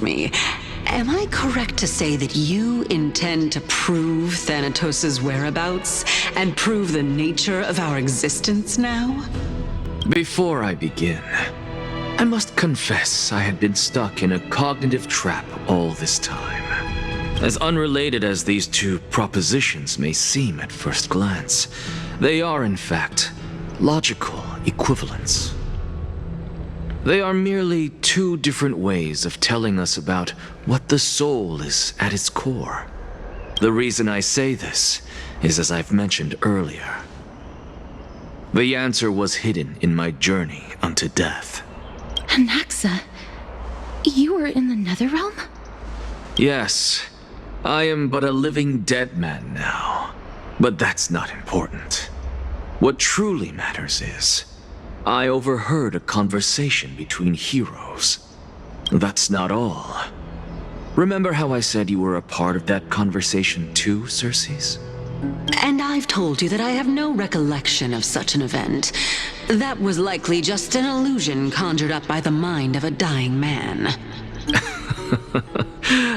me. Am I correct to say that you intend to prove Thanatos' whereabouts and prove the nature of our existence now? Before I begin, I must confess I had been stuck in a cognitive trap all this time. As unrelated as these two propositions may seem at first glance, they are in fact logical equivalents. They are merely two different ways of telling us about what the soul is at its core. The reason I say this is as I've mentioned earlier. The answer was hidden in my journey unto death. Anaxa, you were in the Netherrealm? Yes, I am but a living dead man now. But that's not important. What truly matters is, I overheard a conversation between heroes. That's not all. Remember how I said you were a part of that conversation too, Circes? And I've told you that I have no recollection of such an event. That was likely just an illusion conjured up by the mind of a dying man.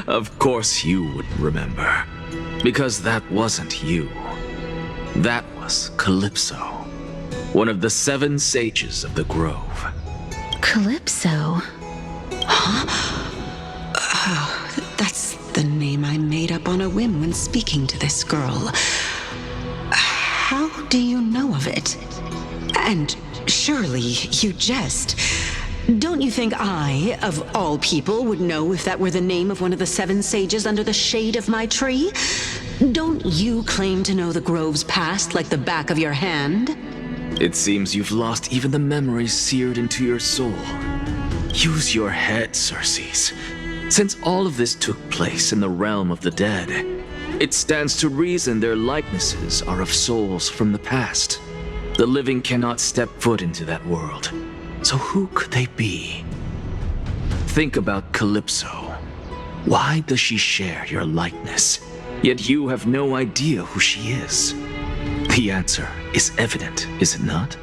Of course you would remember. Because that wasn't you. That was Calypso, one of the 7 sages of the Grove. Calypso? That's the name I made up on a whim when speaking to this girl. How do you know of it? And surely you jest. Don't you think I, of all people, would know if that were the name of one of the 7 sages under the shade of my tree? Don't you claim to know the Grove's past like the back of your hand? It seems you've lost even the memories seared into your soul. Use your head, Circes. Since all of this took place in the realm of the dead, it stands to reason their likenesses are of souls from the past. The living cannot step foot into that world. So who could they be? Think about Calypso. Why does she share your likeness, yet you have no idea who she is? The answer is evident, is it not?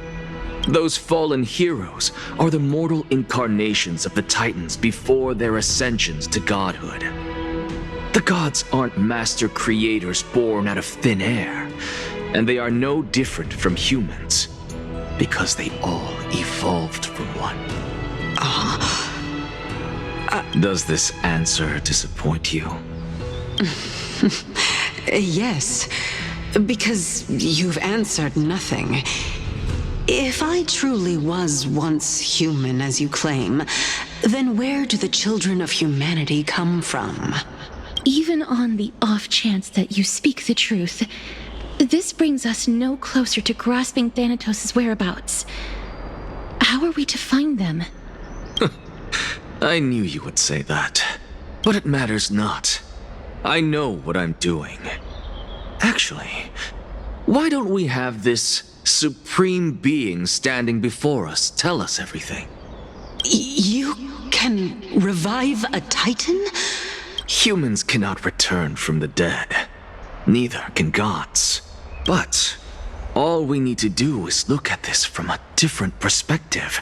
Those fallen heroes are the mortal incarnations of the Titans before their ascensions to godhood. The gods aren't master creators born out of thin air, and they are no different from humans, because they all evolved from one. Does this answer disappoint you? Yes, because you've answered nothing. If I truly was once human, as you claim, then where do the children of humanity come from? Even on the off chance that you speak the truth, this brings us no closer to grasping Thanatos' whereabouts. How are we to find them? I knew you would say that, but it matters not. I know what I'm doing. Actually, why don't we have this supreme being standing before us tell us everything? You can revive a Titan? Humans cannot return from the dead. Neither can gods. But all we need to do is look at this from a different perspective,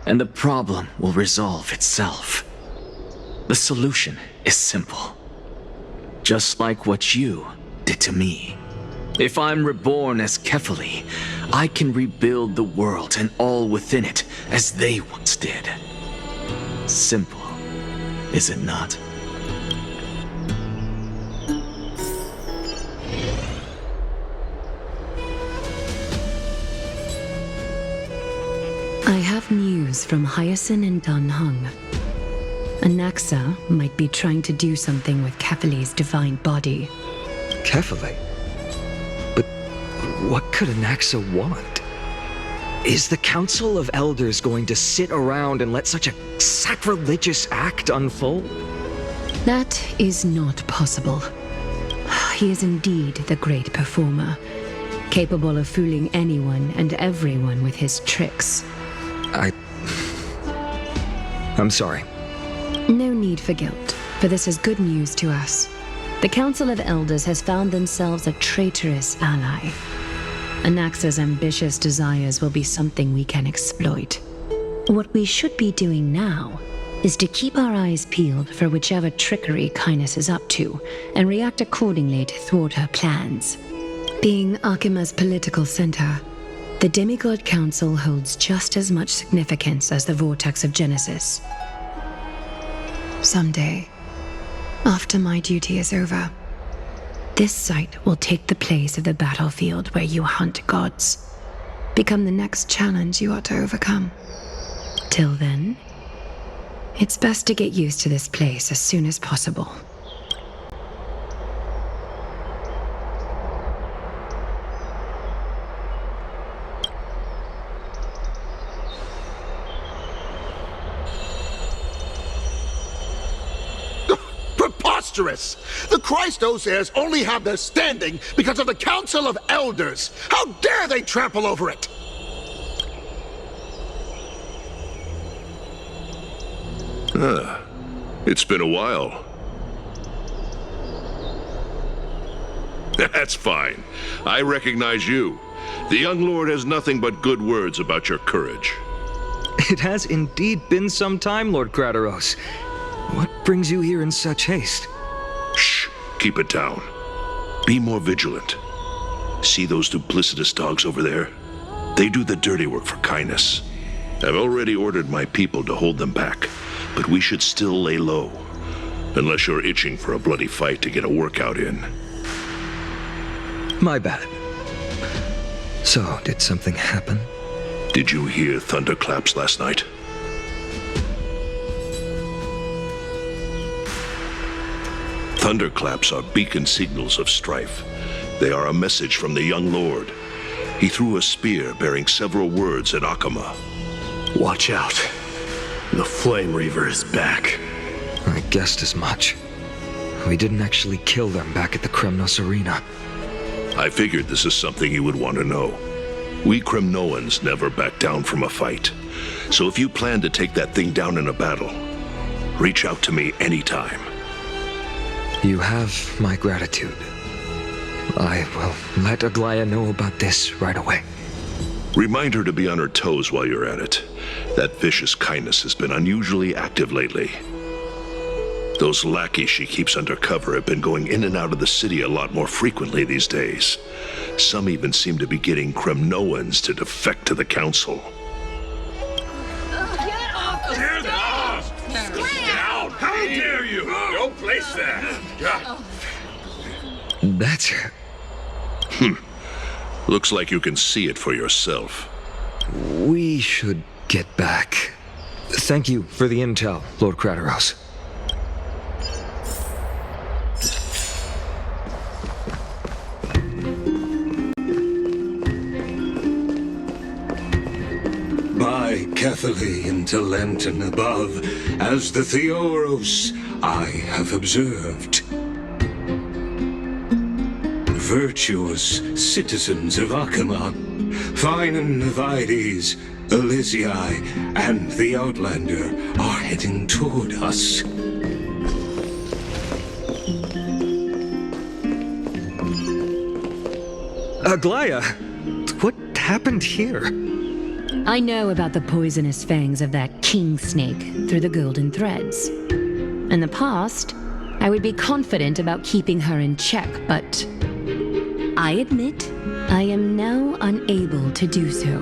and the problem will resolve itself. The solution is simple. Just like what you did to me. If I'm reborn as Kefali, I can rebuild the world and all within it as they once did. Simple, is it not? I have news from Hyacinth and Dan Heng. Anaxa might be trying to do something with Kefali's divine body. Kefali? But what could Anaxa want? Is the Council of Elders going to sit around and let such a sacrilegious act unfold? That is not possible. He is indeed the great performer, capable of fooling anyone and everyone with his tricks. I'm sorry. No need for guilt, for this is good news to us. The Council of Elders has found themselves a traitorous ally. Anaxa's ambitious desires will be something we can exploit. What we should be doing now is to keep our eyes peeled for whichever trickery Kynes is up to, and react accordingly to thwart her plans. Being Akima's political center, the Demigod Council holds just as much significance as the Vortex of Genesis. Someday, after my duty is over, this site will take the place of the battlefield where you hunt gods, become the next challenge you ought to overcome. Till then, it's best to get used to this place as soon as possible. Preposterous! The Christos heirs only have their standing because of the Council of Elders! How dare they trample over it! It's been a while. That's fine. I recognize you. The young lord has nothing but good words about your courage. It has indeed been some time, Lord Crateros. What brings you here in such haste? Shh, keep it down. Be more vigilant. See those duplicitous dogs over there? They do the dirty work for Kynes. I've already ordered my people to hold them back, but we should still lay low. Unless you're itching for a bloody fight to get a workout in. My bad. So, did something happen? Did you hear thunderclaps last night? Thunderclaps are beacon signals of strife. They are a message from the young lord. He threw a spear bearing several words at Akama. Watch out. The Flame Reaver is back. I guessed as much. We didn't actually kill them back at the Kremnos Arena. I figured this is something you would want to know. We Kremnoans never back down from a fight. So if you plan to take that thing down in a battle, reach out to me anytime. You have my gratitude. I will let Aglaya know about this right away. Remind her to be on her toes while you're at it. That vicious Kynes has been unusually active lately. Those lackeys she keeps under cover have been going in and out of the city a lot more frequently these days. Some even seem to be getting Kremnoans to defect to the council. Get off the Down! How dare you! Don't place that! That's it. Looks like you can see it for yourself. We should get back. Thank you for the intel, Lord Crateros. By Catholic into Lenten above, as the Theoros I have observed. Virtuous citizens of Akama, Finan Vides, Elysiae, and the Outlander are heading toward us. Aglaya, what happened here? I know about the poisonous fangs of that king snake through the golden threads. In the past, I would be confident about keeping her in check, but I admit I am now unable to do so.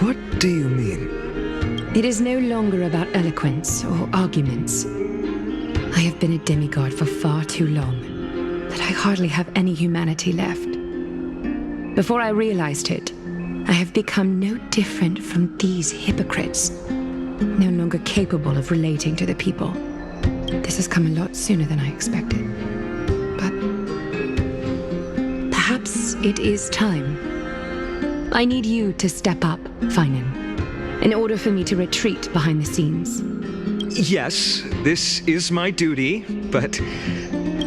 What do you mean? It is no longer about eloquence or arguments. I have been a demigod for far too long that I hardly have any humanity left. Before I realized it, I have become no different from these hypocrites, no longer capable of relating to the people. This has come a lot sooner than I expected. But perhaps it is time. I need you to step up, Finan, in order for me to retreat behind the scenes. Yes, this is my duty, but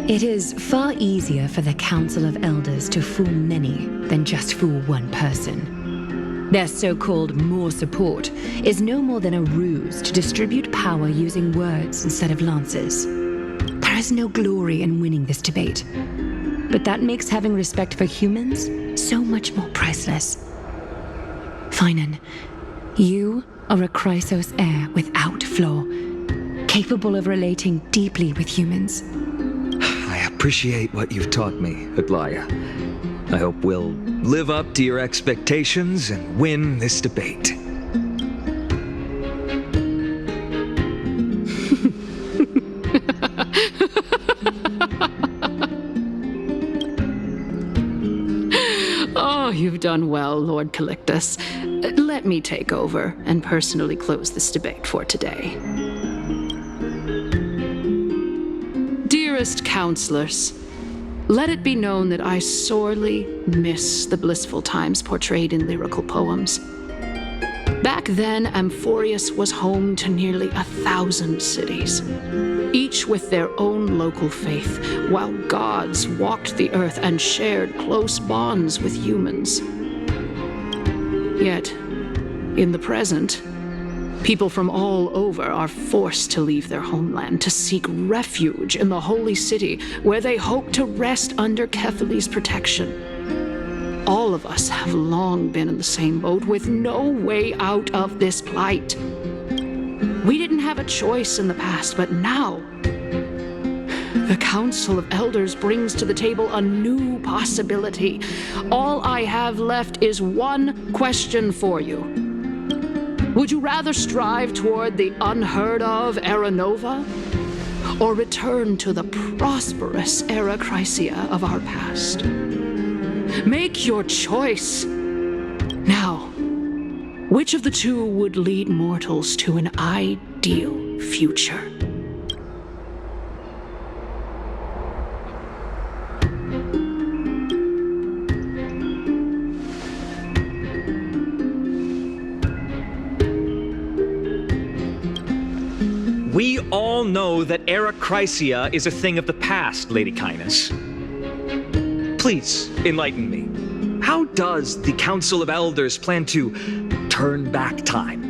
It is far easier for the Council of Elders to fool many than just fool one person. Their so-called more support is no more than a ruse to distribute power using words instead of lances. There is no glory in winning this debate, but that makes having respect for humans so much more priceless. Finan, you are a Chrysos heir without flaw, capable of relating deeply with humans. I appreciate what you've taught me, Aglaya. I hope we'll live up to your expectations and win this debate. Oh, you've done well, Lord Calictus. Let me take over and personally close this debate for today. Dearest counselors, let it be known that I sorely miss the blissful times portrayed in lyrical poems. Back then, Amphorius was home to nearly 1,000 cities, each with their own local faith, while gods walked the earth and shared close bonds with humans. Yet, in the present, people from all over are forced to leave their homeland to seek refuge in the holy city, where they hope to rest under Kephalis' protection. All of us have long been in the same boat, with no way out of this plight. We didn't have a choice in the past, but now, the Council of Elders brings to the table a new possibility. All I have left is one question for you. Would you rather strive toward the unheard of Era Nova, or return to the prosperous Era Chrysia of our past? Make your choice. Now, which of the two would lead mortals to an ideal future? We all know that Era Chrysia is a thing of the past, Lady Cainus. Please, enlighten me. How does the Council of Elders plan to turn back time?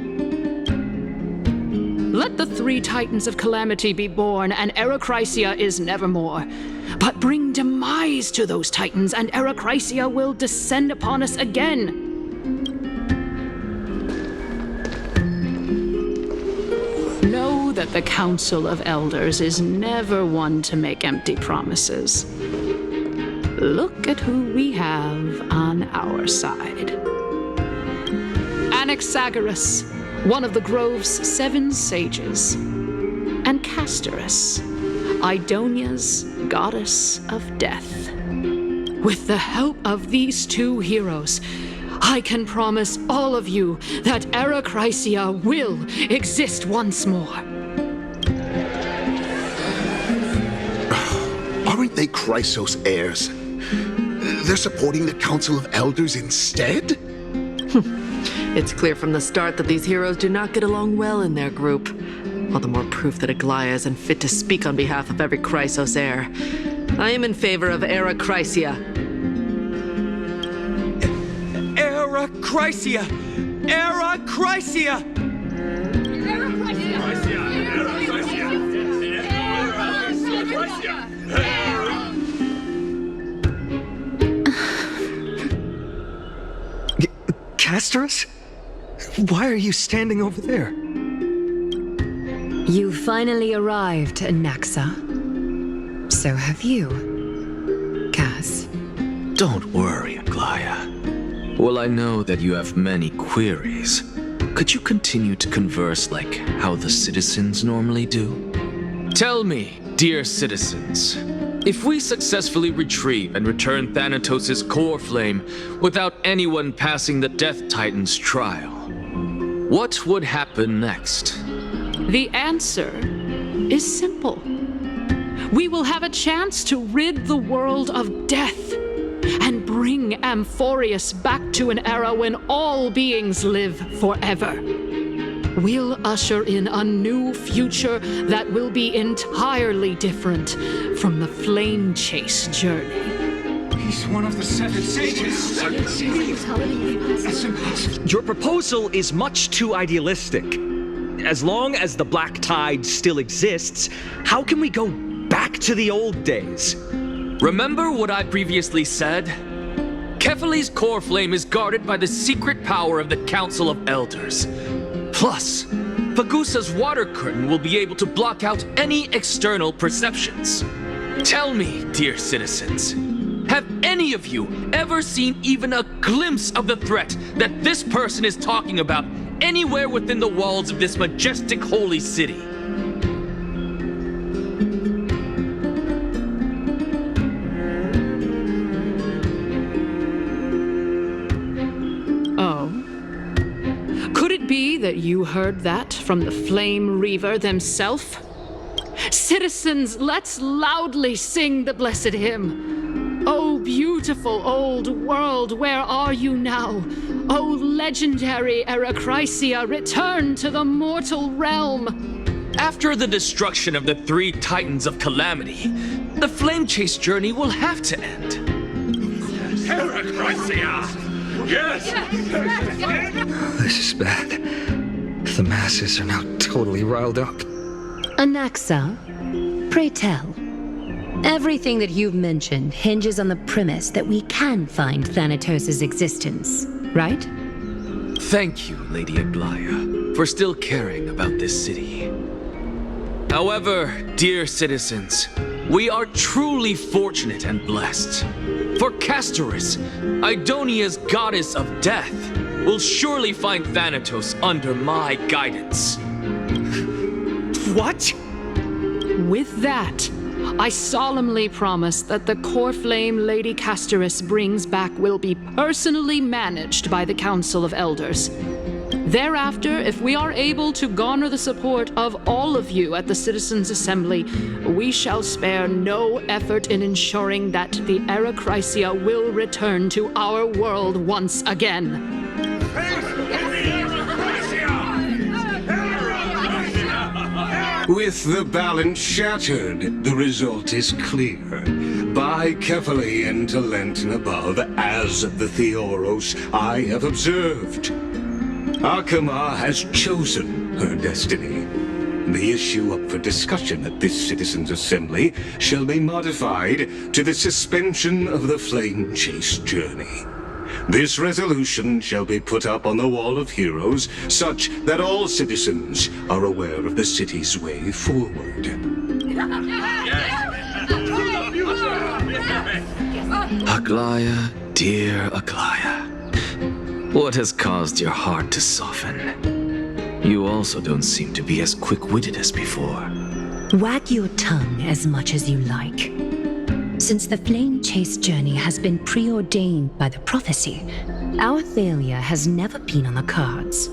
Let the three Titans of Calamity be born, and Era Chrysia is nevermore. But bring demise to those Titans, and Era Chrysia will descend upon us again. Know that the Council of Elders is never one to make empty promises. Look at who we have on our side. Anaxagoras, one of the Grove's 7 sages, and Castorus, Idonia's goddess of death. With the help of these two heroes, I can promise all of you that Era Chrysia will exist once more. Aren't they Chrysos heirs? They're supporting the Council of Elders instead? It's clear from the start that these heroes do not get along well in their group. All the more proof that Aglaya is unfit to speak on behalf of every Chrysos heir. I am in favor of Era Chrysia. Era Chrysia! Era Chrysia! Castorus? Why are you standing over there? You finally arrived, Naxa. So have you, Cass. Don't worry, Aglaya. Well, I know that you have many queries. Could you continue to converse like how the citizens normally do? Tell me, dear citizens, if we successfully retrieve and return Thanatos' core flame without anyone passing the Death Titan's trial, what would happen next? The answer is simple. We will have a chance to rid the world of death and bring Amphorius back to an era when all beings live forever. We'll usher in a new future that will be entirely different from the Flame Chase journey. He's one of the 7 sages. That's impossible. Your proposal is much too idealistic. As long as the Black Tide still exists, how can we go back to the old days? Remember what I previously said? Kephalis' core flame is guarded by the secret power of the Council of Elders. Plus, Pagusa's water curtain will be able to block out any external perceptions. Tell me, dear citizens, have any of you ever seen even a glimpse of the threat that this person is talking about anywhere within the walls of this majestic holy city? Oh. Could it be that you heard that from the Flame Reaver themselves? Citizens, let's loudly sing the blessed hymn. Oh, beautiful old world, where are you now? Oh, legendary Erechrysia, return to the mortal realm. After the destruction of the 3 Titans of Calamity, the Flame Chase journey will have to end. Erechrysia! Yes! This is bad. The masses are now totally riled up. Anaxa, pray tell. Everything that you've mentioned hinges on the premise that we can find Thanatos' existence, right? Thank you, Lady Aglaya, for still caring about this city. However, dear citizens, we are truly fortunate and blessed. For Castorus, Idonia's goddess of death, will surely find Thanatos under my guidance. What? With that, I solemnly promise that the core flame Lady Castorus brings back will be personally managed by the Council of Elders. Thereafter, if we are able to garner the support of all of you at the Citizens' Assembly, we shall spare no effort in ensuring that the Erechrysia will return to our world once again. With the balance shattered, the result is clear. By Kephaly and Talent above, as the Theoros I have observed, Akama has chosen her destiny. The issue up for discussion at this Citizens' Assembly shall be modified to the suspension of the Flame Chase journey. This resolution shall be put up on the Wall of Heroes, such that all citizens are aware of the city's way forward. Aglaya, dear Aglaya, what has caused your heart to soften? You also don't seem to be as quick-witted as before. Wag your tongue as much as you like. Since the Flame Chase journey has been preordained by the prophecy, our failure has never been on the cards.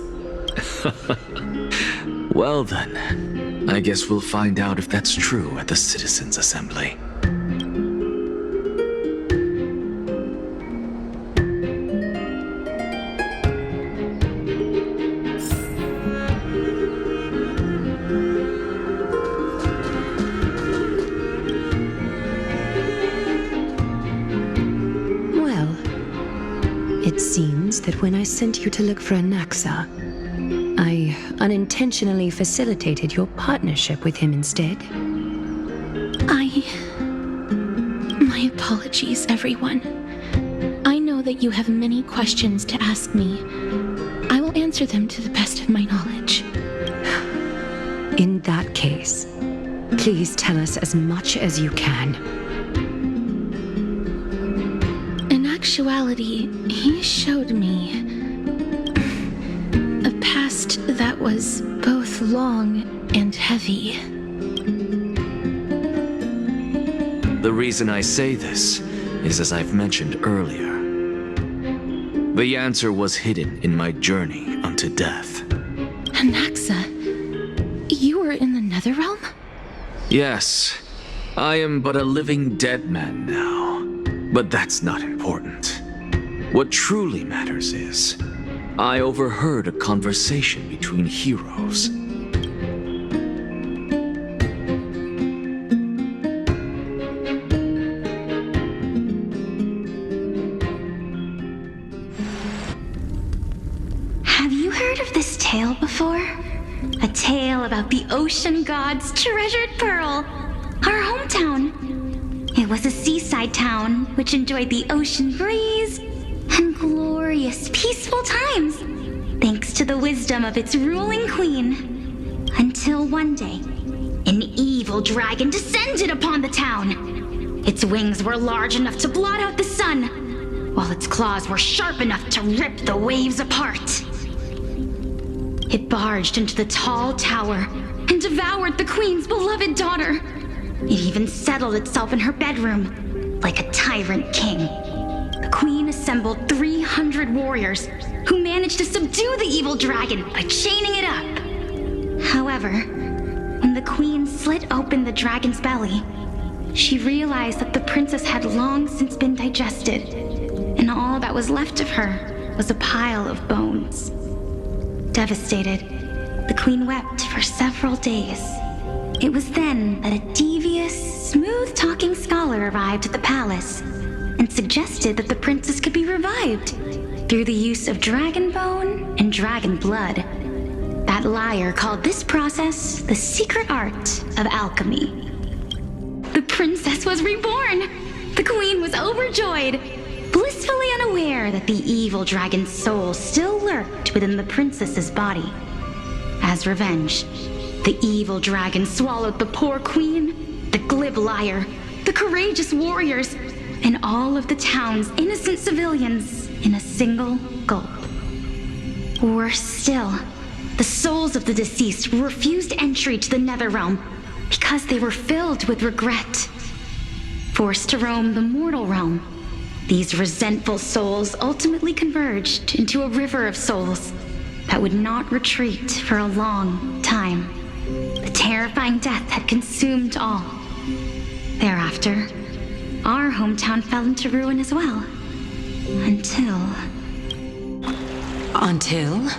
Well then, I guess we'll find out if that's true at the Citizens' Assembly. It seems that when I sent you to look for Anaxa, I unintentionally facilitated your partnership with him instead. My apologies, everyone. I know that you have many questions to ask me. I will answer them to the best of my knowledge. In that case, please tell us as much as you can. In actuality, he showed me a past that was both long and heavy. The reason I say this is as I've mentioned earlier. The answer was hidden in my journey unto death. Anaxa, you were in the Netherrealm? Yes, I am but a living dead man now. But that's not important. What truly matters is, I overheard a conversation between heroes. Have you heard of this tale before? A tale about the ocean god's treasured pearl, our hometown. It was a seaside town which enjoyed the ocean breeze and glorious, peaceful times, thanks to to the wisdom of its ruling queen. Until one day, an evil dragon descended upon the town. Its wings were large enough to blot out the sun, while its claws were sharp enough to rip the waves apart. It barged into the tall tower and devoured the queen's beloved daughter. It even settled itself in her bedroom, like a tyrant king. The queen assembled 300 warriors who managed to subdue the evil dragon by chaining it up. However, when the queen slit open the dragon's belly, she realized that the princess had long since been digested, and all that was left of her was a pile of bones. Devastated, the queen wept for several days. It was then that a devious, smooth-talking scholar arrived at the palace and suggested that the princess could be revived through the use of dragon bone and dragon blood. That liar called this process the secret art of alchemy. The princess was reborn! The queen was overjoyed, blissfully unaware that the evil dragon's soul still lurked within the princess's body. As revenge, the evil dragon swallowed the poor queen, the glib liar, the courageous warriors, and all of the town's innocent civilians in a single gulp. Worse still, the souls of the deceased refused entry to the Netherrealm because they were filled with regret. Forced to roam the mortal realm, these resentful souls ultimately converged into a river of souls that would not retreat for a long time. The terrifying death had consumed all. Thereafter, our hometown fell into ruin as well. Until... Until?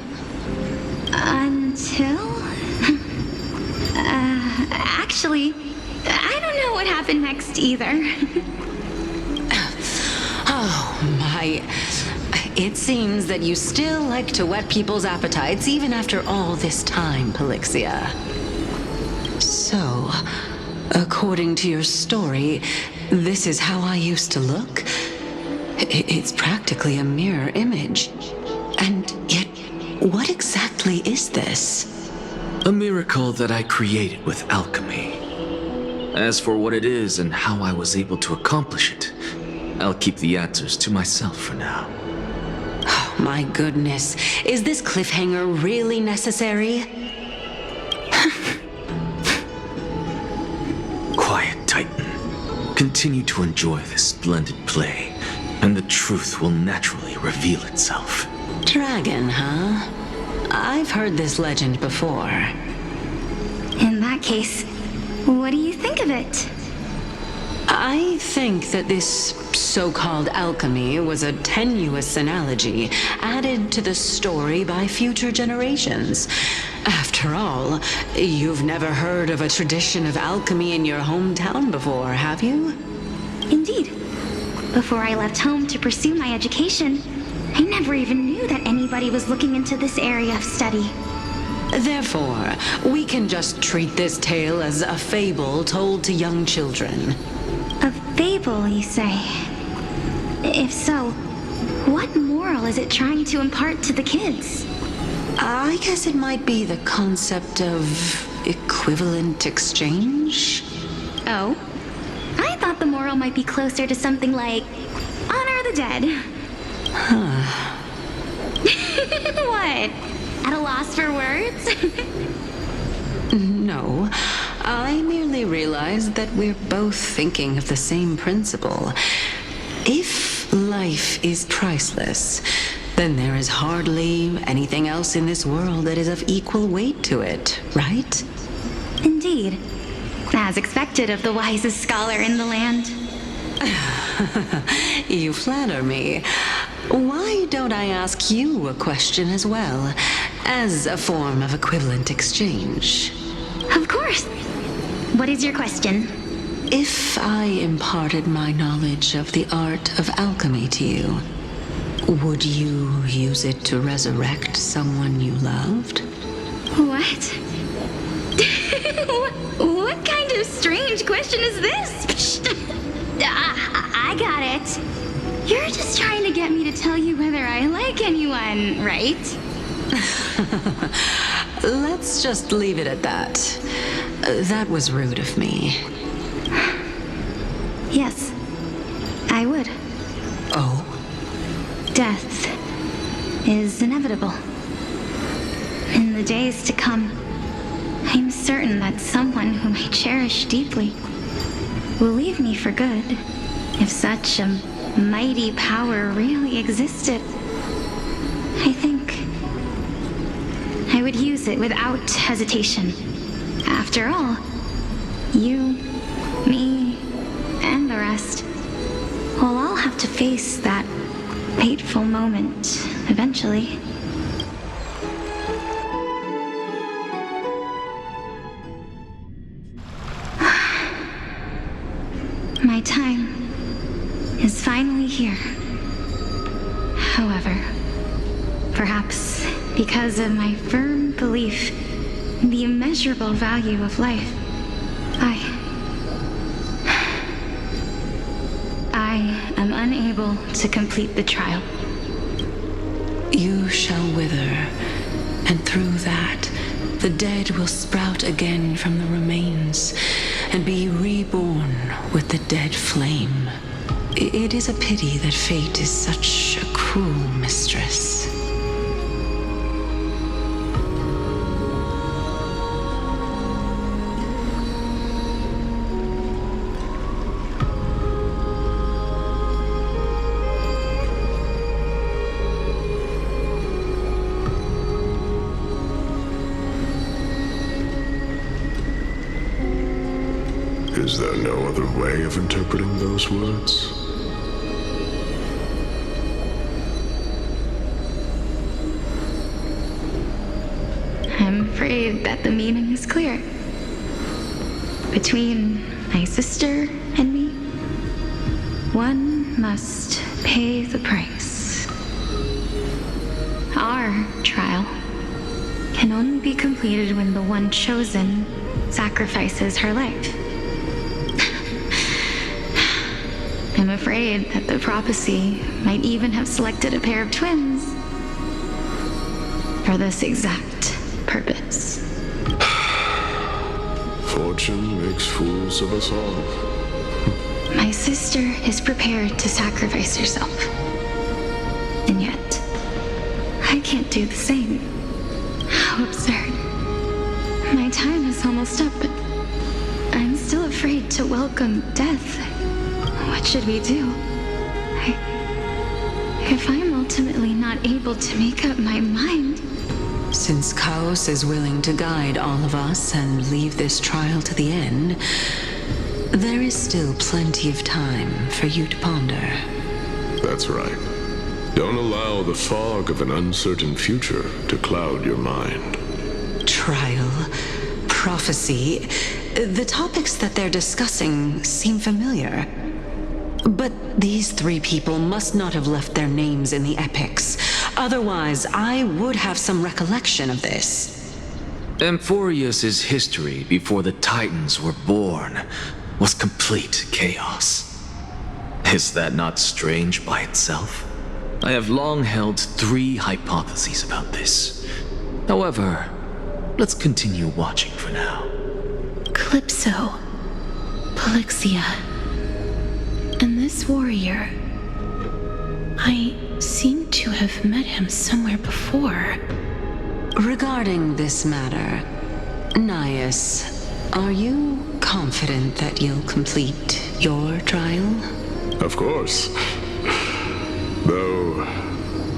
Actually, I don't know what happened next either. Oh, my. It seems that you still like to whet people's appetites even after all this time, Pelixia. So, according to your story, this is how I used to look? It's practically a mirror image. And yet, what exactly is this? A miracle that I created with alchemy. As for what it is and how I was able to accomplish it, I'll keep the answers to myself for now. Oh, my goodness. Is this cliffhanger really necessary? Quiet, Titan. Continue to enjoy this splendid play, and the truth will naturally reveal itself. Dragon, huh? I've heard this legend before. In that case, what do you think of it? I think that this so-called alchemy was a tenuous analogy added to the story by future generations. After all, you've never heard of a tradition of alchemy in your hometown before, have you? Indeed. Before I left home to pursue my education, I never even knew that anybody was looking into this area of study. Therefore, we can just treat this tale as a fable told to young children. A fable, you say? If so, what moral is it trying to impart to the kids? I guess it might be the concept of equivalent exchange? Oh? I thought the moral might be closer to something like honor the dead. Huh. What? At a loss for words? No. I merely realized that we're both thinking of the same principle. If life is priceless, then there is hardly anything else in this world that is of equal weight to it, right? Indeed. As expected of the wisest scholar in the land. You flatter me. Why don't I ask you a question as well, as a form of equivalent exchange? Of course. What is your question? If I imparted my knowledge of the art of alchemy to you, would you use it to resurrect someone you loved? What? What kind of strange question is this? I got it. You're just trying to get me to tell you whether I like anyone, right? Let's just leave it at that. That was rude of me. Yes, I would. Oh? Death is inevitable. In the days to come, I'm certain that someone whom I cherish deeply will leave me for good, if such a mighty power really existed. I think I would use it without hesitation. After all, you, me, and the rest will all have to face that fateful moment eventually. My time is finally here. However, perhaps because of my firm belief in the immeasurable value of life, I am unable to complete the trial. You shall wither, and through that, the dead will sprout again from the remains and be reborn with the dead flame. It is a pity that fate is such a cruel mistress. Is there no other way of interpreting those words? I'm afraid that the meaning is clear. Between my sister and me, one must pay the price. Our trial can only be completed when the one chosen sacrifices her life. I'm afraid that the prophecy might even have selected a pair of twins for this exact purpose. Fortune makes fools of us all. My sister is prepared to sacrifice herself. And yet, I can't do the same. How absurd. My time is almost up, but I'm still afraid to welcome death. What should we do? If I'm ultimately not able to make up my mind... Since Chaos is willing to guide all of us and leave this trial to the end, there is still plenty of time for you to ponder. That's right. Don't allow the fog of an uncertain future to cloud your mind. Trial, prophecy, the topics that they're discussing seem familiar. But these three people must not have left their names in the epics. Otherwise, I would have some recollection of this. Amphorius' history before the Titans were born was complete chaos. Is that not strange by itself? I have long held 3 hypotheses about this. However, let's continue watching for now. Calypso, Polixia, and this warrior. I seem to have met him somewhere before. Regarding this matter, Nias, are you confident that you'll complete your trial? Of course. Though,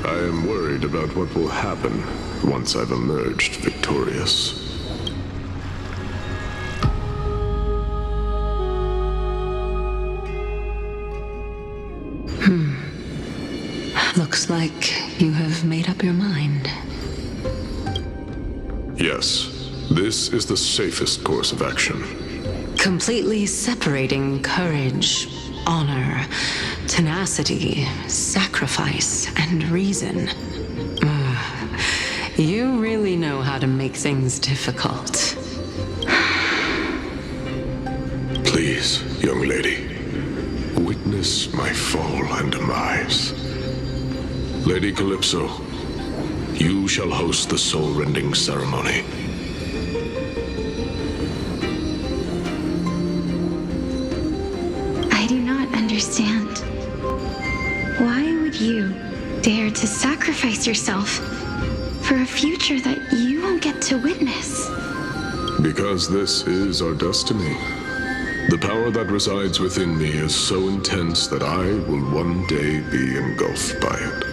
I am worried about what will happen once I've emerged victorious. Looks like you have made up your mind. Yes, this is the safest course of action. Completely separating courage, honor, tenacity, sacrifice, and reason. You really know how to make things difficult. Please, young lady, witness my fall and demise. Lady Calypso, You shall host the soul-rending ceremony. I do not understand. Why would you dare to sacrifice yourself for a future that you won't get to witness? Because this is our destiny. The power that resides within me is so intense that I will one day be engulfed by it.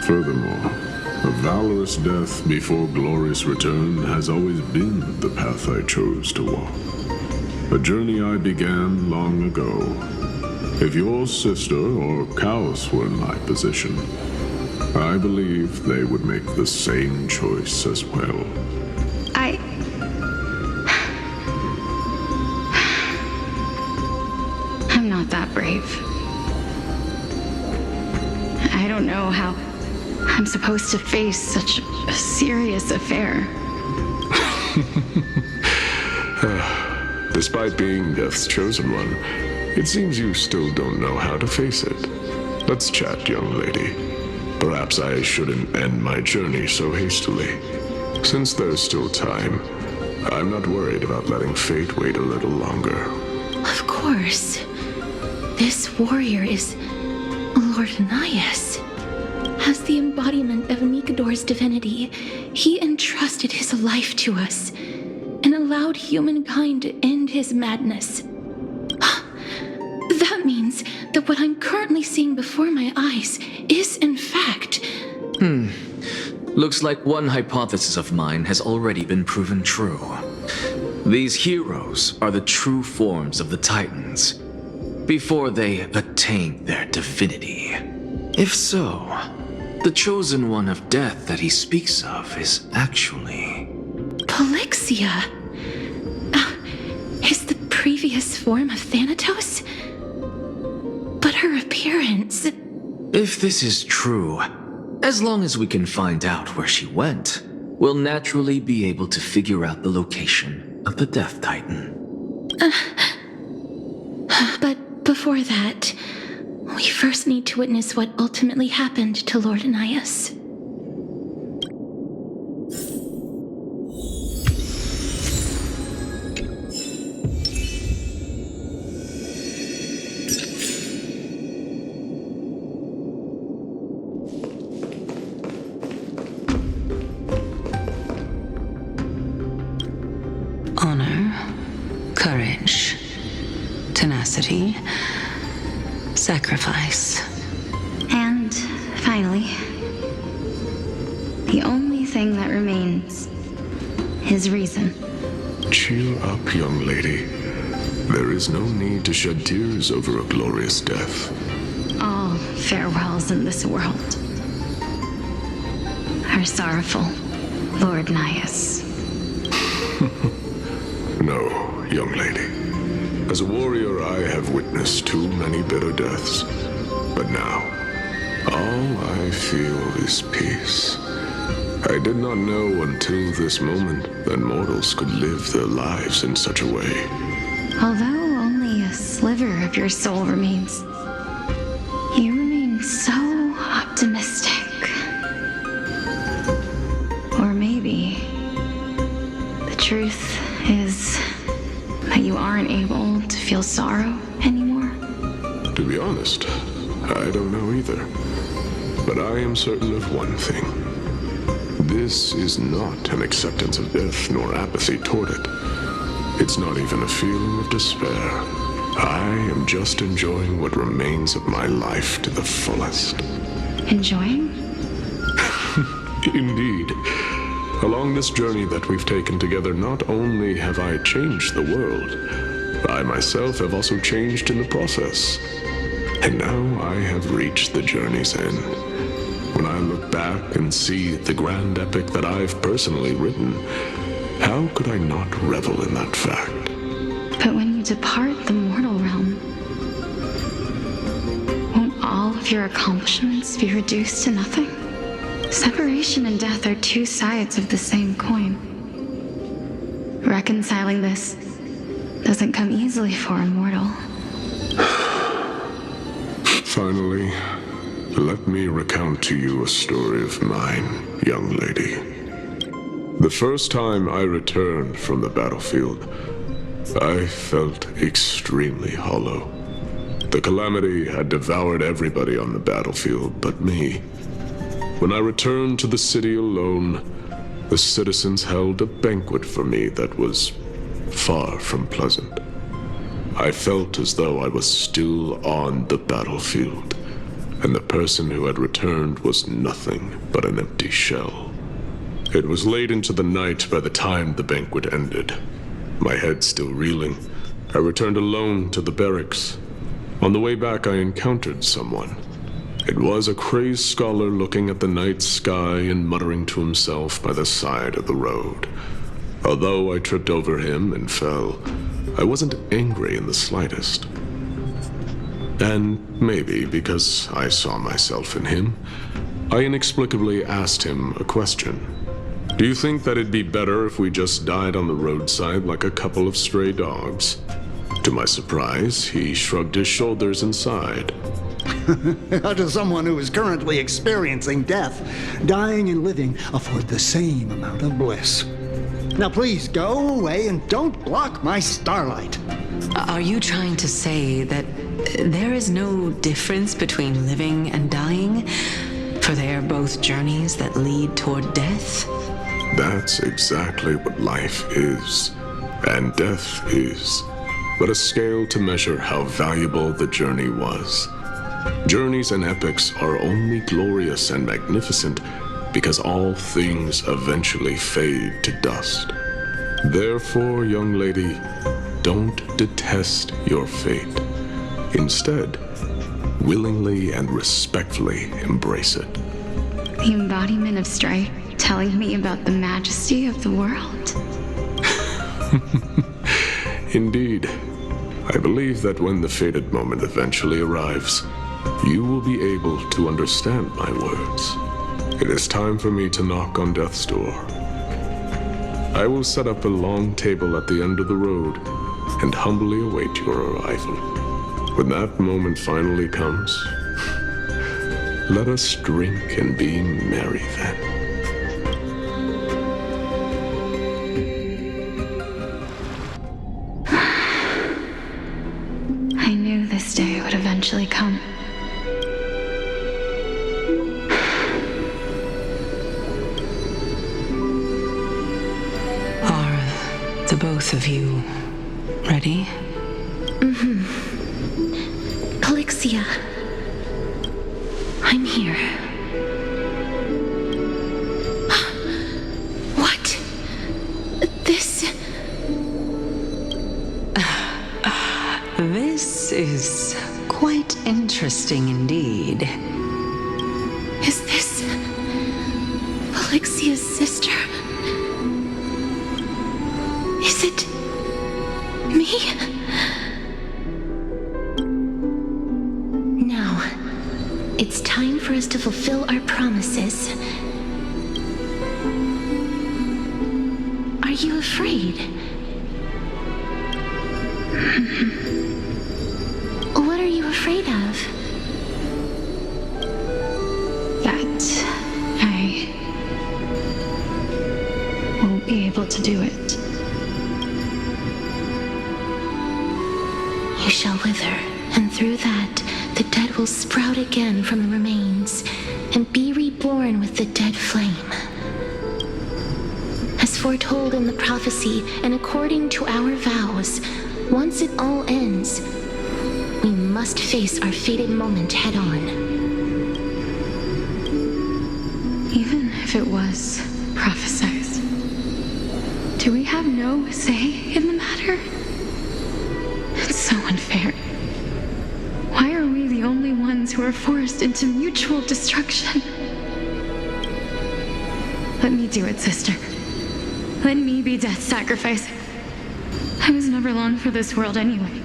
Furthermore, a valorous death before glorious return has always been the path I chose to walk. A journey I began long ago. If your sister or Kaos were in my position, I believe they would make the same choice as well. I'm not that brave. I don't know how I'm supposed to face such a serious affair. Despite being Death's chosen one, it seems you still don't know how to face it. Let's chat, young lady. Perhaps I shouldn't end my journey so hastily. Since there's still time, I'm not worried about letting fate wait a little longer. Of course. This warrior is Lord Anaias. As the embodiment of Nikador's divinity, he entrusted his life to us and allowed humankind to end his madness. That means that what I'm currently seeing before my eyes is, in fact... Looks like one hypothesis of mine has already been proven true. These heroes are the true forms of the Titans, before they attained their divinity. If so, the chosen one of death that he speaks of is actually... Polixia? Is the previous form of Thanatos? But her appearance... If this is true, as long as we can find out where she went, we'll naturally be able to figure out the location of the Death Titan. But before that, we first need to witness what ultimately happened to Lord Anaias. Honor, courage, tenacity, sacrifice. And finally, the only thing that remains is reason. Cheer up, young lady. There is no need to shed tears over a glorious death. All farewells in this world are sorrowful, Lord Anaias. No, young lady. As a warrior, I have witnessed too many bitter deaths. But now, all I feel is peace. I did not know until this moment that mortals could live their lives in such a way. Although only a sliver of your soul remains, you remain so optimistic. Or maybe the truth is that you aren't able to feel sorrow anymore. To be honest, I don't know either. But I am certain of one thing. This is not an acceptance of death nor apathy toward it. It's not even a feeling of despair. I am just enjoying what remains of my life to the fullest. Enjoying? Indeed. Along this journey that we've taken together, not only have I changed the world, I myself have also changed in the process. And now I have reached the journey's end. When I look back and see the grand epic that I've personally written, how could I not revel in that fact? But when you depart the mortal realm, won't all of your accomplishments be reduced to nothing? Separation and death are two sides of the same coin. Reconciling this doesn't come easily for a mortal. Finally, let me recount to you a story of mine, young lady. The first time I returned from the battlefield, I felt extremely hollow. The calamity had devoured everybody on the battlefield but me. When I returned to the city alone, the citizens held a banquet for me that was far from pleasant. I felt as though I was still on the battlefield, and the person who had returned was nothing but an empty shell. It was late into the night by the time the banquet ended. My head still reeling, I returned alone to the barracks. On the way back, I encountered someone. It was a crazed scholar looking at the night sky and muttering to himself by the side of the road. Although I tripped over him and fell, I wasn't angry in the slightest. And maybe because I saw myself in him, I inexplicably asked him a question. Do you think that it'd be better if we just died on the roadside like a couple of stray dogs? To my surprise, he shrugged his shoulders and sighed. To someone who is currently experiencing death, dying and living afford the same amount of bliss. Now please go away and don't block my starlight. Are you trying to say that there is no difference between living and dying? For they are both journeys that lead toward death? That's exactly what life is, and death is, but a scale to measure how valuable the journey was. Journeys and epics are only glorious and magnificent because all things eventually fade to dust. Therefore, young lady, don't detest your fate. Instead, willingly and respectfully embrace it. The embodiment of strife telling me about the majesty of the world. Indeed. I believe that when the fated moment eventually arrives, you will be able to understand my words. It is time for me to knock on death's door. I will set up a long table at the end of the road and humbly await your arrival. When that moment finally comes, let us drink and be merry then. I knew this day would eventually come. Are the both of you ready? Mm-hmm. Calixia. I'm here. What? This... This is quite interesting indeed. Is this... Calixia's sister? Is it... me? Now, it's time for us to fulfill our promises. Are you afraid? What are you afraid of? That I won't be able to do it. You shall wither, and through that, the dead will sprout again from the remains, and be reborn with the dead flame. As foretold in the prophecy, and according to our vows, once it all ends, we must face our fated moment head-on. Even if it was prophesied, do we have no say in the matter? It's so unfair. Why are we the only ones who are forced into mutual destruction? Let me do it, sister. Let me be death's sacrifice. I was never long for this world anyway.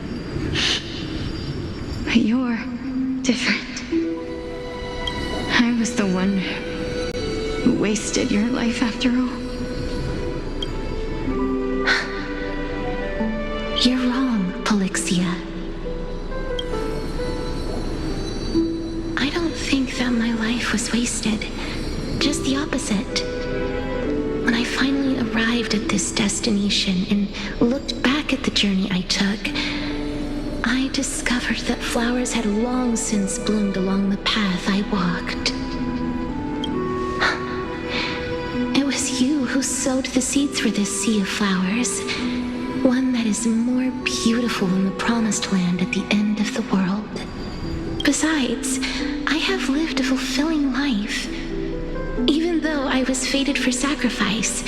But you're different. I was the one who wasted your life after all. You're wrong, Polixia. I don't think that my life was wasted. just the opposite. When I finally arrived at this destination and looked back at the journey I took, I discovered that flowers had long since bloomed along the path I walked. It was you who sowed the seeds for this sea of flowers, one that is more beautiful than the promised land at the end of the world. Besides, I have lived a fulfilling life. Even though I was fated for sacrifice,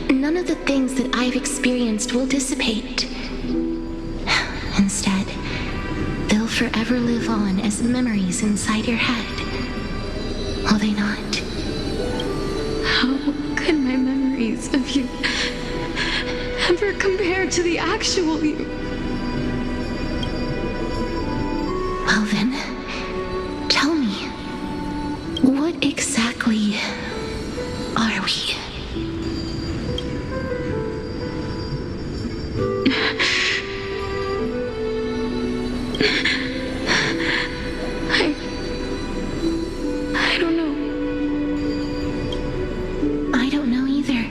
none of the things that I've experienced will dissipate. Instead, they'll forever live on as memories inside your head. Will they not? How could my memories of you ever compare to the actual you? Well then, tell me, what exactly are we? I don't know. I don't know either.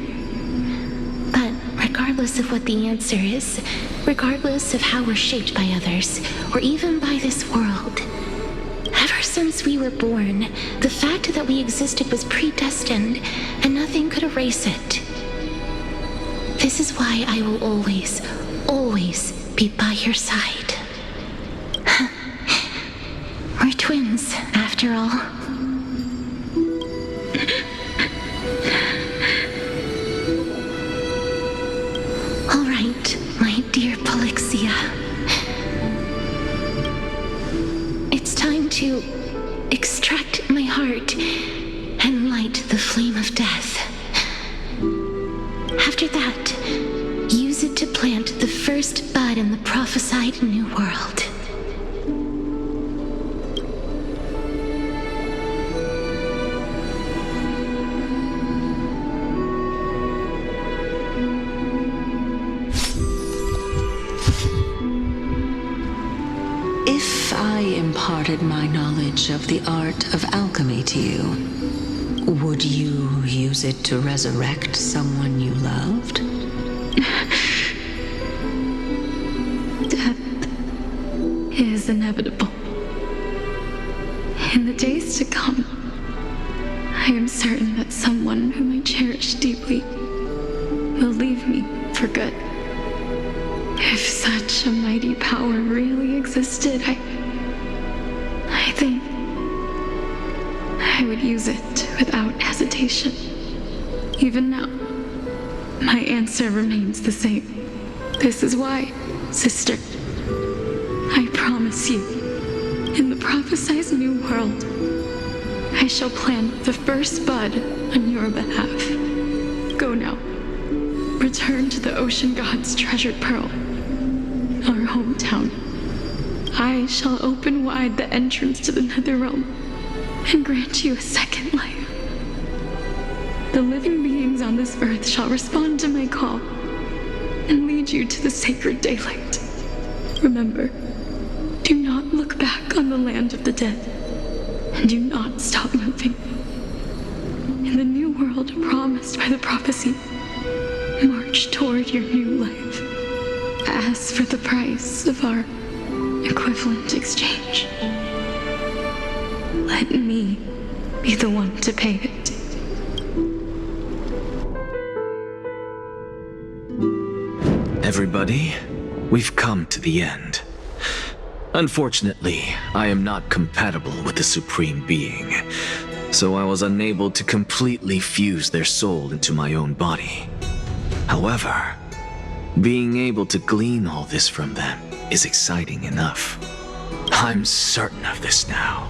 But regardless of what the answer is, regardless of how we're shaped by others, or even by this world, ever since we were born, the fact that we existed was predestined, and nothing could erase it. This is why I will always, always be by your side. We're twins, after all. All right, my dear Polixia. It's time to extract my heart and light the flame of death. After that, use it to plant the first bud in the prophesied new world. If I imparted my knowledge of the art of alchemy to you, would you use it to resurrect someone you loved? Death is inevitable. In the days to come, I am certain that someone whom I cherish deeply will leave me for good. If such a mighty power really existed, I think I would use it without hesitation. Even now, my answer remains the same. This is why, sister, I promise you, in the prophesied new world, I shall plant the first bud on your behalf. Go now. Return to the ocean god's treasured pearl, our hometown. I shall open wide the entrance to the Netherrealm and grant you a second life. The living beings on this earth shall respond to my call and lead you to the sacred daylight. Remember, do not look back on the land of the dead, and do not stop moving. In the new world promised by the prophecy, march toward your new life. As for the price of our equivalent exchange, let me be the one to pay it. Everybody, we've come to the end. Unfortunately, I am not compatible with the Supreme Being, so I was unable to completely fuse their soul into my own body. However, being able to glean all this from them is exciting enough. I'm certain of this now.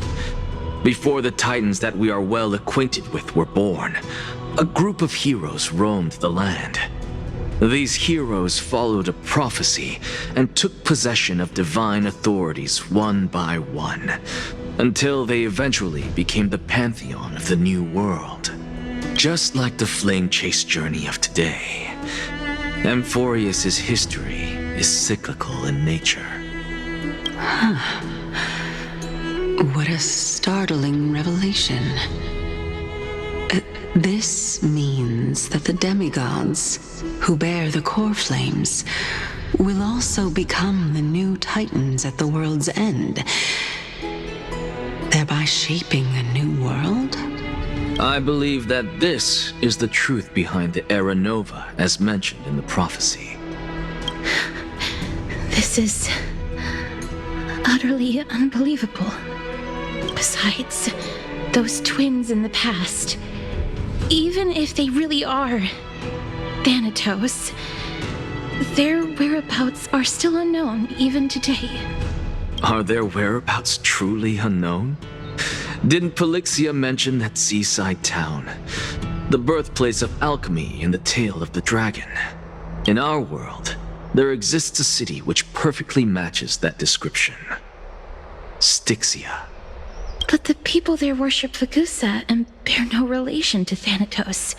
Before the Titans that we are well acquainted with were born, a group of heroes roamed the land. These heroes followed a prophecy and took possession of divine authorities one by one, until they eventually became the pantheon of the new world. Just like the flame chase journey of today, Amphorius' history is cyclical in nature. Huh. What a startling revelation. This means that the demigods, who bear the core flames, will also become the new titans at the world's end, thereby shaping a new world? I believe that this is the truth behind the Era Nova, as mentioned in the prophecy. This is utterly unbelievable. Besides, those twins in the past, even if they really are Thanatos, their whereabouts are still unknown even today. Are their whereabouts truly unknown? Didn't Polixia mention that seaside town, the birthplace of alchemy in the Tale of the Dragon? In our world, there exists a city which perfectly matches that description. Styxia. But the people there worship Vagusa and bear no relation to Thanatos.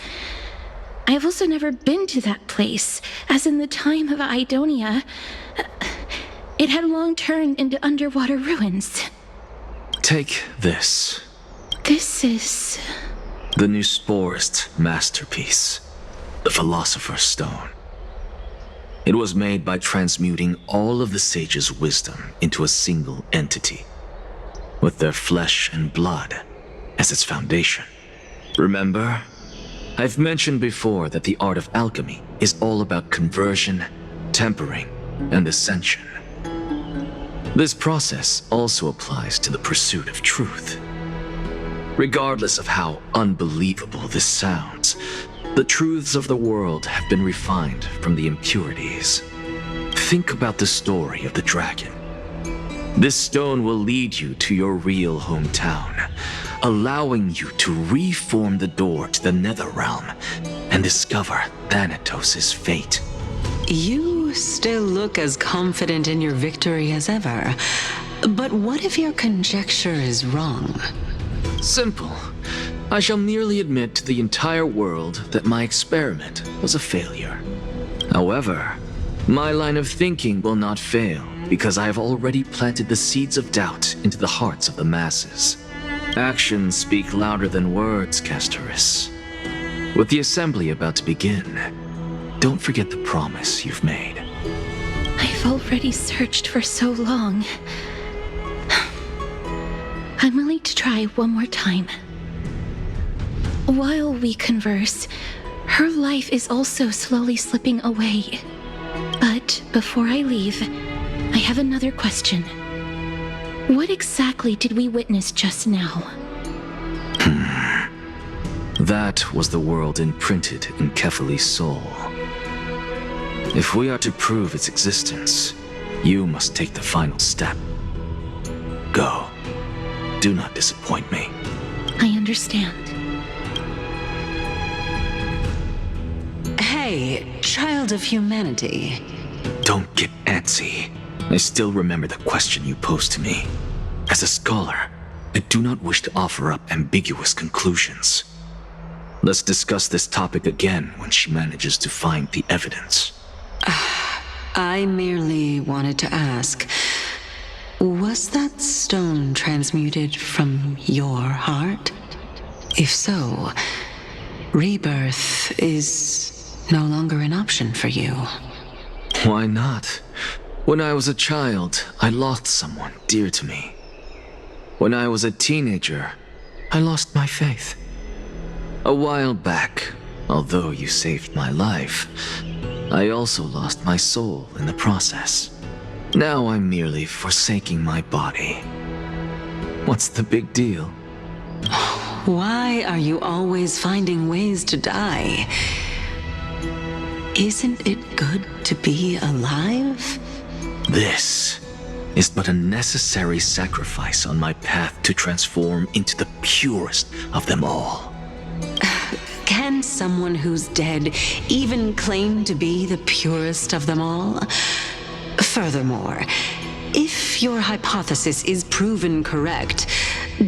I have also never been to that place, as in the time of Idonia, it had long turned into underwater ruins. Take this. This is... the Neusporist masterpiece, the Philosopher's Stone. It was made by transmuting all of the sages' wisdom into a single entity, with their flesh and blood as its foundation. Remember? I've mentioned before that the art of alchemy is all about conversion, tempering, and ascension. This process also applies to the pursuit of truth. Regardless of how unbelievable this sounds, the truths of the world have been refined from the impurities. Think about the story of the dragon. This stone will lead you to your real hometown, allowing you to reform the door to the Netherrealm and discover Thanatos' fate. You still look as confident in your victory as ever. But what if your conjecture is wrong? Simple. I shall merely admit to the entire world that my experiment was a failure. However, my line of thinking will not fail because I have already planted the seeds of doubt into the hearts of the masses. Actions speak louder than words, Castoris. With the assembly about to begin, don't forget the promise you've made. I've already searched for so long. I'm willing to try one more time. While we converse, her life is also slowly slipping away. But before I leave, I have another question. What exactly did we witness just now? That was the world imprinted in Kefali's soul. If we are to prove its existence, you must take the final step. Go. Do not disappoint me. I understand. Hey, child of humanity. Don't get antsy. I still remember the question you posed to me. As a scholar, I do not wish to offer up ambiguous conclusions. Let's discuss this topic again when she manages to find the evidence. I merely wanted to ask, was that stone transmuted from your heart? If so, rebirth is no longer an option for you. Why not? When I was a child, I lost someone dear to me. When I was a teenager, I lost my faith. A while back, although you saved my life, I also lost my soul in the process. Now I'm merely forsaking my body. What's the big deal? Why are you always finding ways to die? Isn't it good to be alive? This is but a necessary sacrifice on my path to transform into the purest of them all. Can someone who's dead even claim to be the purest of them all? Furthermore, if your hypothesis is proven correct,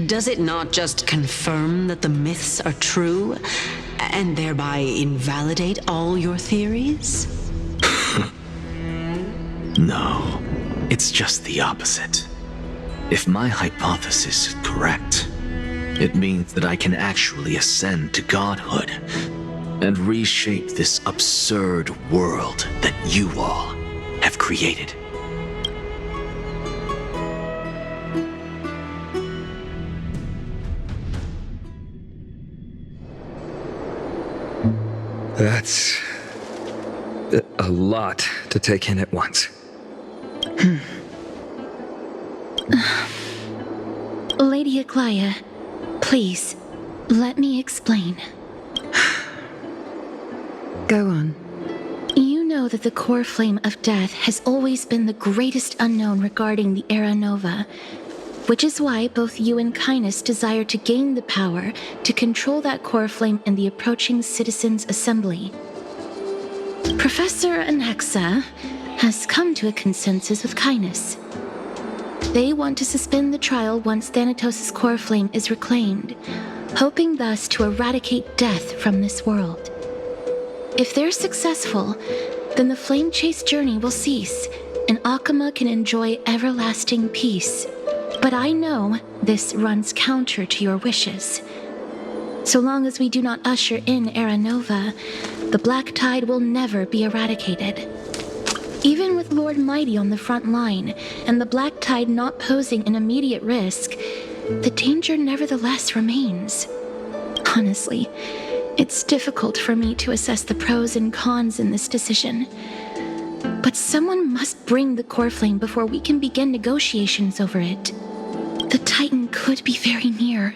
does it not just confirm that the myths are true, and thereby invalidate all your theories? No, it's just the opposite. If my hypothesis is correct, It means that I can actually ascend to godhood and reshape this absurd world that you all have created. That's a lot to take in at once. Lady Aglaia, please, let me explain. Go on. You know that the core flame of death has always been the greatest unknown regarding the Era Nova, which is why both you and Kynes desire to gain the power to control that core flame in the approaching Citizens' Assembly. Professor Anaxa has come to a consensus with Kynes. They want to suspend the trial once Thanatos' core flame is reclaimed, hoping thus to eradicate death from this world. If they're successful, then the flame chase journey will cease, and Akama can enjoy everlasting peace. But I know this runs counter to your wishes. So long as we do not usher in Era Nova, the Black Tide will never be eradicated. Even with Lord Mighty on the front line, and the Black Tide not posing an immediate risk, the danger nevertheless remains. Honestly, it's difficult for me to assess the pros and cons in this decision. But someone must bring the core flame before we can begin negotiations over it. The Titan could be very near.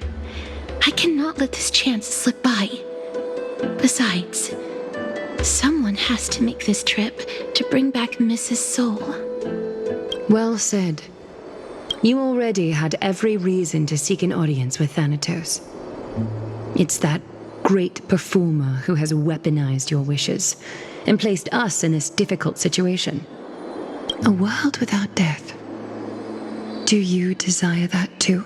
I cannot let this chance slip by. Besides, someone has to make this trip to bring back Mrs. Soul. Well said. You already had every reason to seek an audience with Thanatos. It's that great performer who has weaponized your wishes and placed us in this difficult situation. A world without death. Do you desire that too?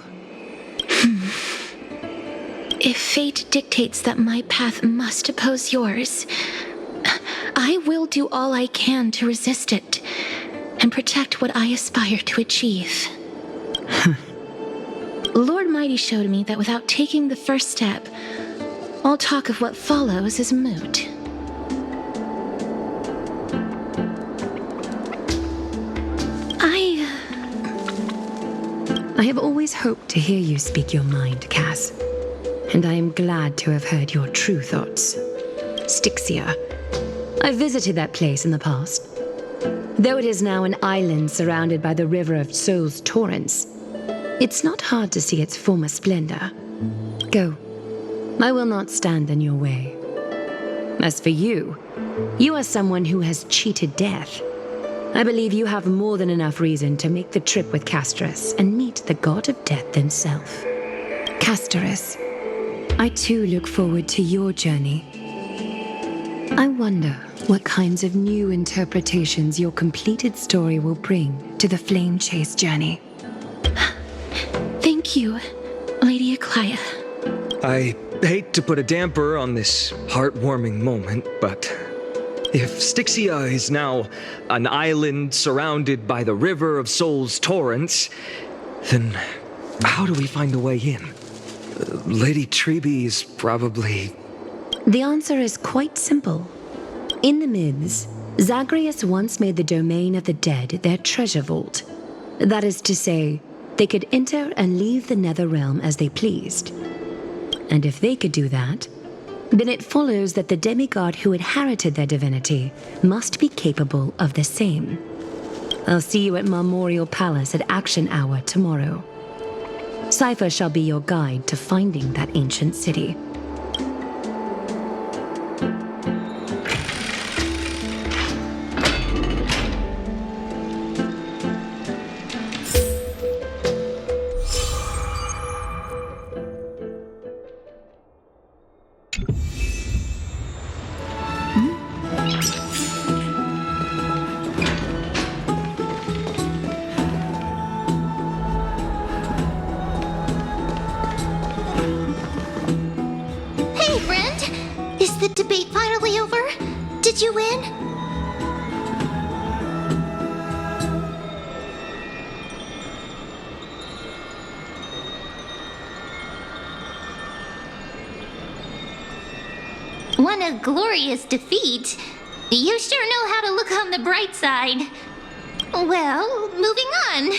If fate dictates that my path must oppose yours, I will do all I can to resist it and protect what I aspire to achieve. Lord Mighty showed me that without taking the first step, all talk of what follows is moot. I have always hoped to hear you speak your mind, Cass. And I am glad to have heard your true thoughts. Styxia. I visited that place in the past. Though it is now an island surrounded by the river of Soul's torrents, it's not hard to see its former splendor. Go. I will not stand in your way. As for you, you are someone who has cheated death. I believe you have more than enough reason to make the trip with Castorus and meet the god of death himself. Castorus, I too look forward to your journey. I wonder what kinds of new interpretations your completed story will bring to the Flame Chase journey. Thank you, Lady Aglaia. I hate to put a damper on this heartwarming moment, but if Styxia is now an island surrounded by the river of Soul's torrents, then how do we find a way in? Lady Trebe is probably... The answer is quite simple. In the myths, Zagreus once made the domain of the dead their treasure vault. That is to say, they could enter and leave the nether realm as they pleased. And if they could do that, then it follows that the demigod who inherited their divinity must be capable of the same. I'll see you at Marmorial Palace at Action Hour tomorrow. Cypher shall be your guide to finding that ancient city. Hey, friend! Is the debate finally over? Did you win? What a glorious defeat. You sure know how to look on the bright side. Well, moving on.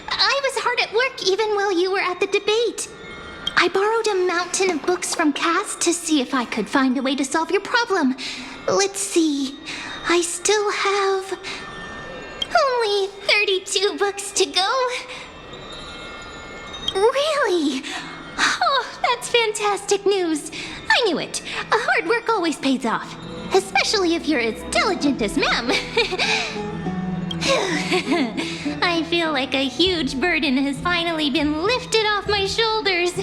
I was hard at work even while you were at the debate. I borrowed a mountain of books from Cass to see if I could find a way to solve your problem. Let's see. I still have only 32 books to go. Really? Oh, that's fantastic news. I knew it. Hard work always pays off. Especially if you're as diligent as Ma'am. I feel like a huge burden has finally been lifted off my shoulders.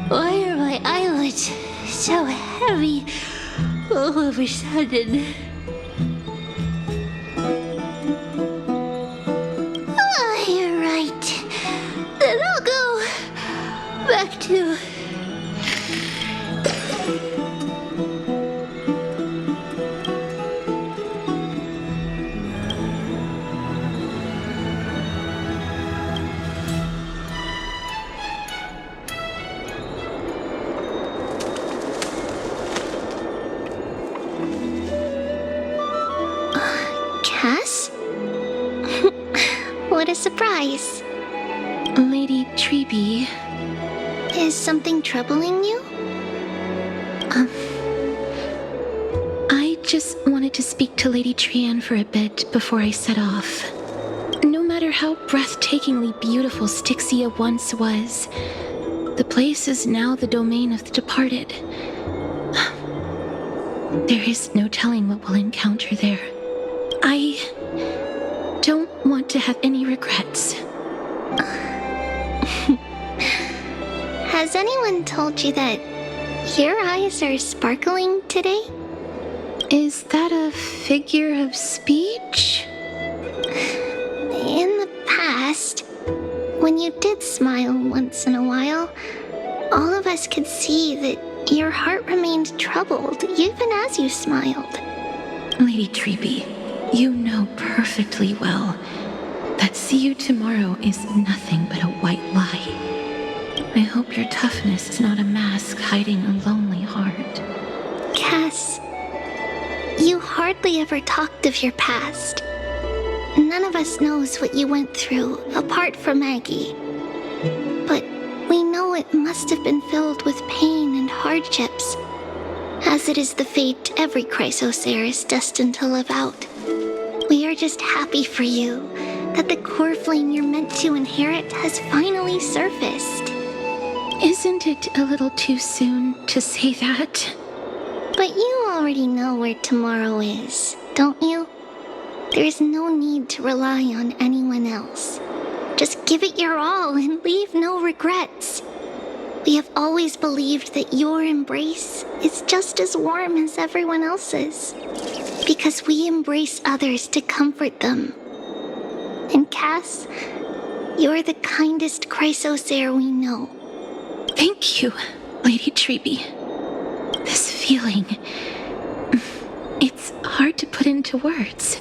Why are my eyelids so heavy all of a sudden? You're right. Then I'll go back to... Cass? What a surprise. Lady Treby. Is something troubling you? I just wanted to speak to Lady Trian for a bit before I set off. No matter how breathtakingly beautiful Styxia once was, the place is now the domain of the departed. There is no telling what we'll encounter there. I don't want to have any regrets. Has anyone told you that your eyes are sparkling today? Is that a figure of speech? In the past, when you did smile once in a while, all of us could see that your heart remained troubled even as you smiled. Lady Treby, you know perfectly well that see you tomorrow is nothing but a white lie. I hope your toughness is not a mask hiding a lonely heart. Cass, you hardly ever talked of your past. None of us knows what you went through, apart from Maggie. But we know it must have been filled with pain and hardships, as it is the fate every Chrysosaur is destined to live out. We are just happy for you that the core flame you're meant to inherit has finally surfaced. Isn't it a little too soon to say that? But you already know where tomorrow is, don't you? There is no need to rely on anyone else. Just give it your all and leave no regrets. We have always believed that your embrace is just as warm as everyone else's, because we embrace others to comfort them. And Cass, you're the kindest Chrysosaur we know. Thank you, Lady Treby. This feeling, it's hard to put into words.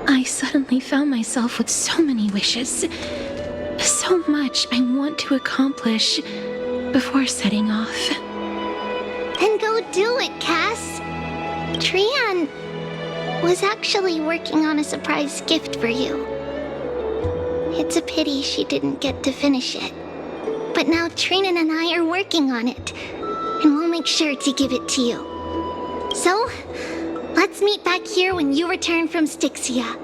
I suddenly found myself with so many wishes, so much I want to accomplish before setting off. Then go do it, Cass. Trian was actually working on a surprise gift for you. It's a pity she didn't get to finish it. But now Trinan and I are working on it, and we'll make sure to give it to you. So, let's meet back here when you return from Styxia.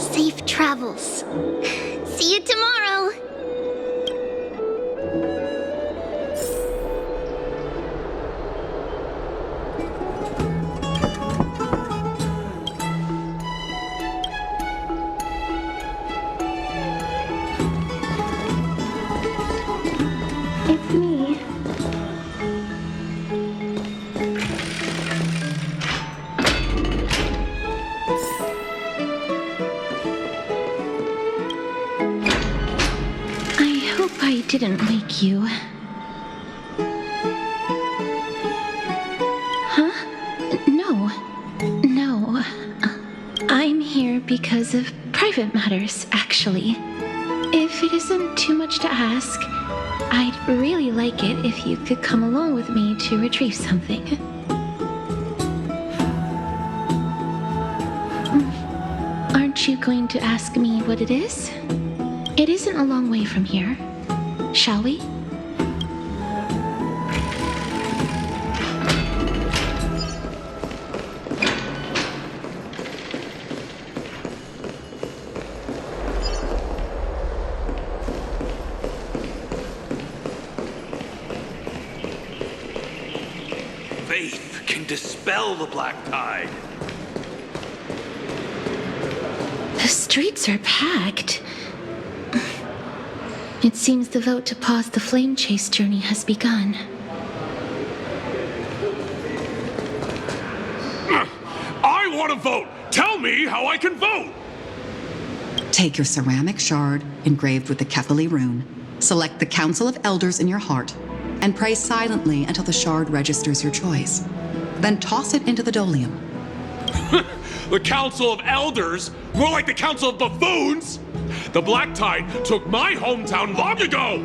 Safe travels. See you tomorrow! It's me. I hope I didn't wake you. Huh? No. I'm here because of private matters, actually. If it isn't too much to ask, I'd really like it if you could come along with me to retrieve something. Aren't you going to ask me what it is? It isn't a long way from here. Shall we? Faith can dispel the black tide. The streets are packed. It seems the vote to pause the flame chase journey has begun. I want to vote! Tell me how I can vote! Take your ceramic shard engraved with the Kefali rune, select the Council of Elders in your heart, and pray silently until the shard registers your choice. Then toss it into the Dolium. The Council of Elders? More like the Council of Buffoons! The Black Tide took my hometown long ago!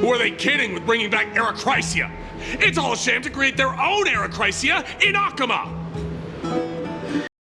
Who are they kidding with bringing back Erechrysia? It's all a sham to create their own Erechrysia in Akama!